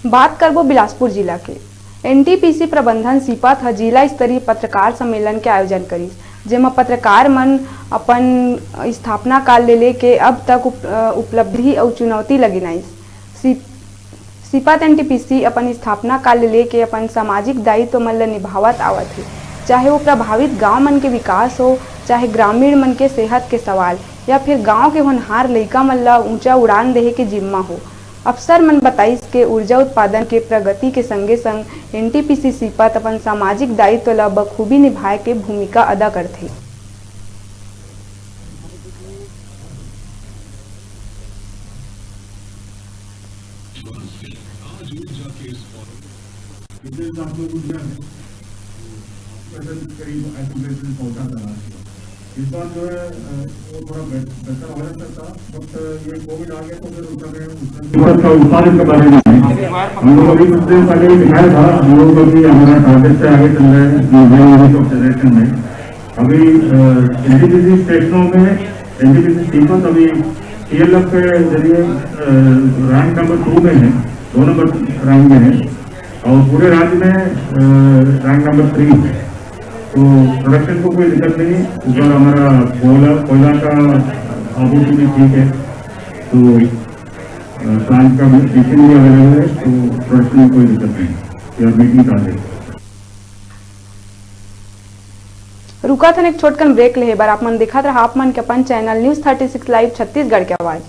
बात करबो बिलासपुर जिला के एनटीपीसी प्रबंधन सीपत ह जिला स्तरीय पत्रकार सम्मेलन के आयोजन करिस, जेमा पत्रकार मन अपन स्थापना काल ले लेके अब तक उपलब्धि और चुनौती लगिनाइस। सीपत एनटीपीसी अपन स्थापना काल ले लेके अपन सामाजिक दायित्व मन ल निभावत आवत है, चाहे वो प्रभावित गांव मन के विकास हो, चाहे ग्रामीण मन के सेहत के सवाल या फिर गांव के होनहार लइका मन ल ऊंचा उड़ान देहे के जिम्मा हो। अफसर मन बताइस के ऊर्जा उत्पादन के प्रगति के संगे संग एनटीपीसी सीपत अपन सामाजिक दायित्व ल बखूबी निभाए के भूमिका अदा करथे। इस बार जो है वो थोड़ा बेहतर हो सकता, बट ये कोविड आ गया तो फिर उत्पादन के बारे में हम लोग अभी कुछ दिन पहले दिखाया था। हम लोग अभी हमारा टारगेट से आगे चल रहे हैं में। अभी एनटीपीसी स्टेशनों में एनटीपीसी सीपत अभी TLF के जरिए रैंक नंबर 2 में है, 2 नंबर रैंक में है और पूरे राज्य में रैंक नंबर 3 है। तो प्रोडक्शन को कोई दिक्कत नहीं, ऊपर हमारा कोयला का आपूर्ति भी ठीक है, तो प्लांट का मिशन भी अवेलेबल है, तो प्रोडक्शन में कोई दिक्कत नहीं या मीटिंग का है। रुका था एक छोटकन ब्रेक ले बार आप मन देखा रहा आप मन के अपन चैनल न्यूज़ 36 लाइव छत्तीसगढ़ के आवाज।